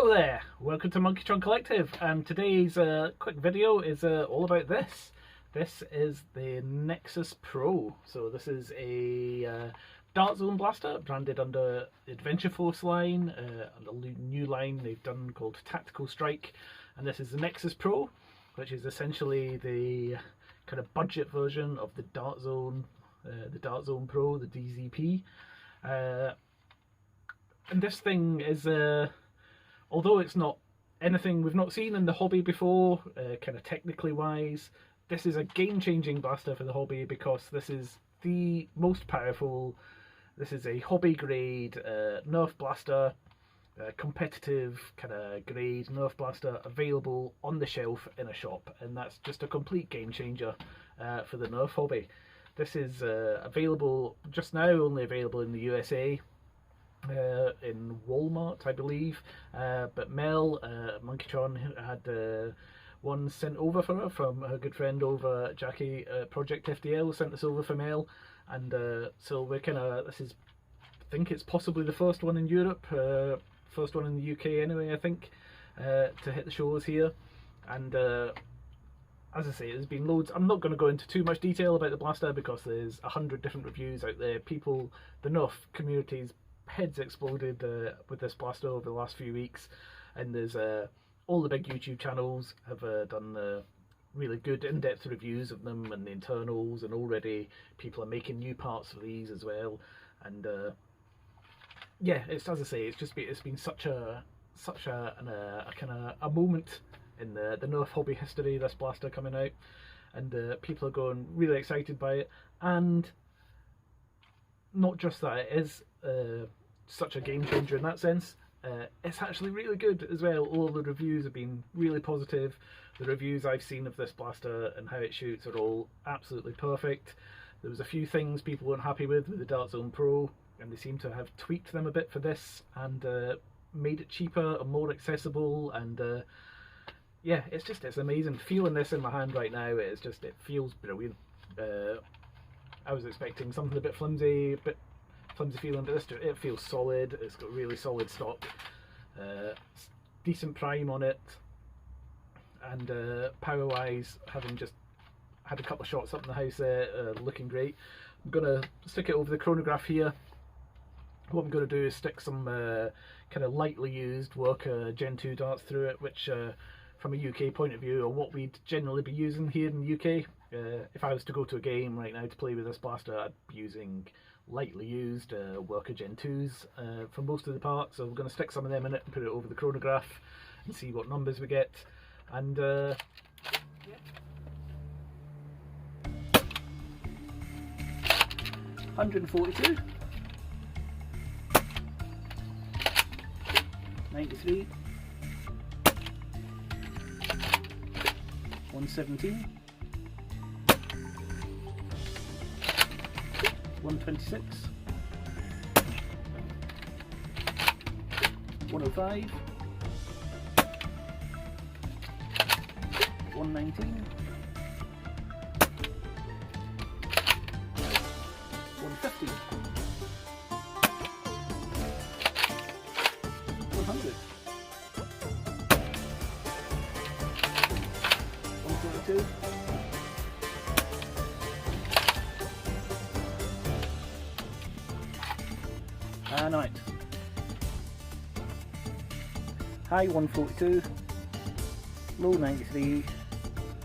Hello there, welcome to Monkeytron Collective, and today's quick video is all about this. This is the Nexus Pro. So this is a Dart Zone blaster branded under the Adventure Force line, a new line they've done called Tactical Strike, and this is the Nexus Pro, which is essentially the kind of budget version of the Dart Zone Pro, the DZP. And this thing is, although it's not anything we've not seen in the hobby before, kind of technically wise, this is a game-changing blaster for the hobby because this is the most powerful. This is a hobby-grade Nerf blaster, competitive kind of grade Nerf blaster available on the shelf in a shop, and that's just a complete game-changer for the Nerf hobby. This is available just now, only available in the USA. In Walmart, I believe, but Mel, Monkeytron, had one sent over for her from her good friend over Jackie, Project FDL sent this over for Mel, and so we're kind of, I think it's possibly the first one in Europe, first one in the UK anyway, I think, to hit the shores here. And as I say, there's been loads. I'm not going to go into too much detail about the blaster because there's 100 different reviews out there. People, the Nerf community's heads exploded with this blaster over the last few weeks, and there's all the big YouTube channels have done really good in-depth reviews of them and the internals, and already people are making new parts for these as well. And yeah, it's, as I say, it's been such a kind of a moment in the Nerf hobby history, this blaster coming out, and people are going really excited by it. And not just that, it is such a game changer in that sense. It's actually really good as well. All the reviews have been really positive. The reviews I've seen of this blaster and how it shoots are all absolutely perfect. There was a few things people weren't happy with the Dart Zone Pro, and they seem to have tweaked them a bit for this and made it cheaper and more accessible. And yeah, it's amazing. Feeling this in my hand right now, it feels brilliant. I was expecting something a bit flimsy, feeling, but it feels solid. It's got really solid stock, decent prime on it, and power wise, having just had a couple of shots up in the house there, looking great. I'm gonna stick it over the chronograph here. What I'm going to do is stick some kind of lightly used Worker Gen 2 darts through it, which from a UK point of view are what we'd generally be using here in the UK. If I was to go to a game right now to play with this blaster, I'd be using lightly used Worker Gen 2s for most of the parts. So we're going to stick some of them in it and put it over the chronograph and see what numbers we get. And yeah. 142, 93, 117, 126, 105, 119, 150, 100, 142, 9. High 142, low 93,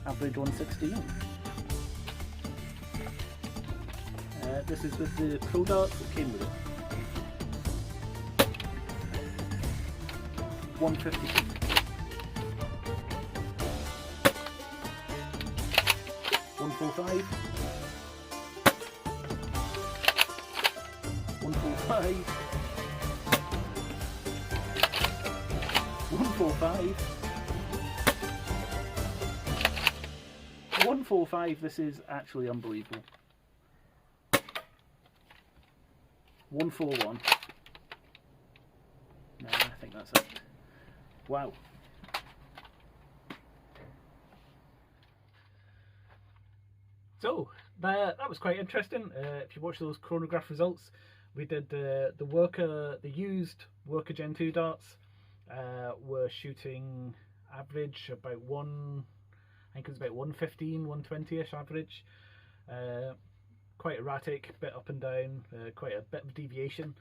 average 116. This is with the Pro darts that came with it. 156. 145. 145. 145. 145. This is actually unbelievable. 141. No, I think that's it. Wow. So that was quite interesting. If you watch those chronograph results, we did the used Worker Gen 2 darts, were shooting average about I think it was about 115, 120-ish average. Quite erratic, bit up and down, quite a bit of deviation.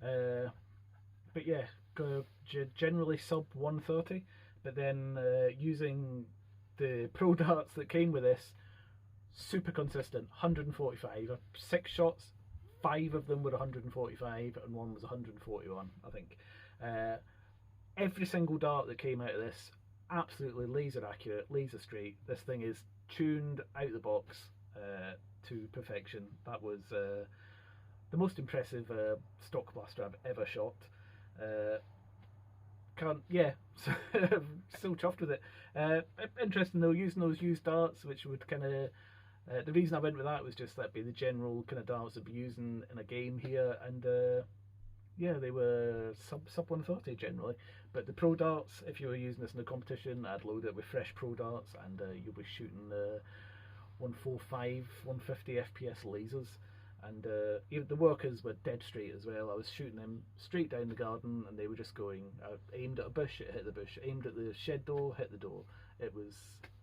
But yeah, generally sub 130. But then using the Pro darts that came with this, super consistent, 145. 6 shots, 5 of them were 145 and 1 was 141, I think. Every single dart that came out of this, absolutely laser accurate, laser straight. This thing is tuned out the box to perfection. That was the most impressive stock blaster I've ever shot. So chuffed with it. Interesting though, using those used darts, which would kind of the reason I went with that was just that'd be the general kind of darts I'd be using in a game here, and yeah, they were sub 130 generally. But the Pro darts, if you were using this in a competition, I'd load it with fresh Pro darts, and you'll be shooting 145, 150 FPS lasers. And even the workers were dead straight as well. I was shooting them straight down the garden, and they were just going. I aimed at a bush, it hit the bush. Aimed at the shed door, hit the door. It was,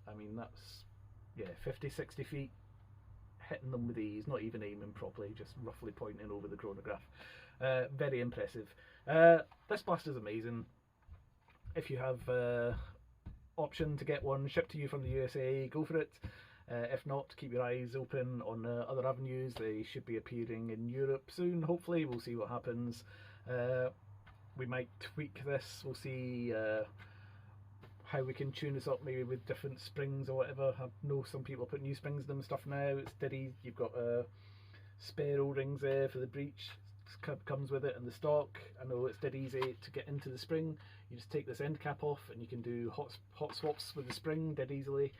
I mean, that's 50, 60 feet, hitting them with ease. Not even aiming properly, just roughly pointing over the chronograph. Very impressive. This blaster's amazing. If you have option to get one shipped to you from the USA, go for it. If not, keep your eyes open on other avenues. They should be appearing in Europe soon, hopefully. We'll see what happens. We might tweak this. We'll see how we can tune this up, maybe with different springs or whatever. I know some people put new springs in them and stuff now. It's steady. You've got spare O-rings there for the breech. Comes with it in the stock. I know it's dead easy to get into the spring. You just take this end cap off and you can do hot swaps with the spring dead easily.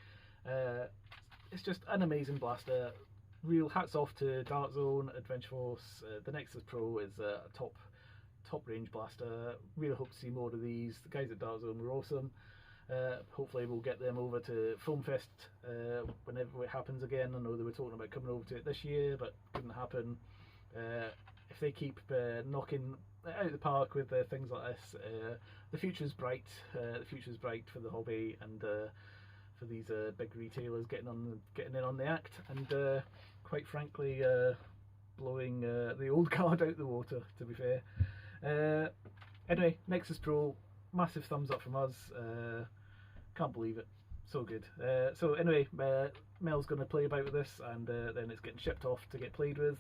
It's just an amazing blaster. Real hats off to Dart Zone, Adventure Force. The Nexus Pro is a top range blaster. Really hope to see more of these. The guys at Dart Zone were awesome. Hopefully we'll get them over to Foam Fest whenever it happens again. I know they were talking about coming over to it this year, but couldn't happen. If they keep knocking out of the park with things like this, the future's bright. The future's bright for the hobby, and for these big retailers getting in on the act, and quite frankly blowing the old guard out the water, to be fair. Anyway, Nexus Pro, massive thumbs up from us. Can't believe it, so good. So anyway, Mel's going to play about with this, and then it's getting shipped off to get played with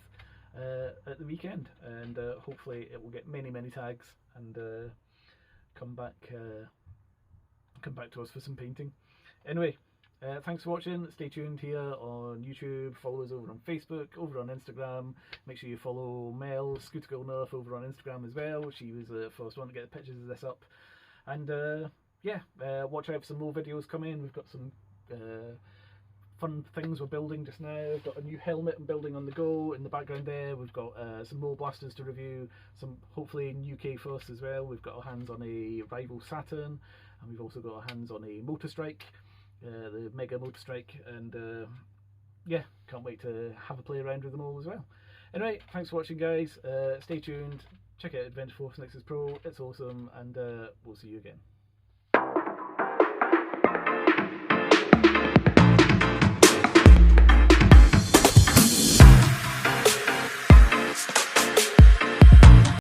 at the weekend, and hopefully it will get many tags and come back to us for some painting. Anyway, thanks for watching. Stay tuned here on YouTube. Follow us over on Facebook, over on Instagram. Make sure you follow Mel, Scooter Girl Nerf, over on Instagram as well. She was the first one to get the pictures of this up. And yeah, watch out for some more videos coming. We've got some fun things we're building just now. We've got a new helmet I'm building on the go. In the background there, we've got some more blasters to review, some hopefully in UK first as well. We've got our hands on a rival Saturn, and we've also got our hands on a Motor Strike, the Mega Motor Strike, and yeah, can't wait to have a play around with them all as well. Anyway, thanks for watching, guys. Stay tuned, check out Adventure Force Nexus Pro, it's awesome, and we'll see you again.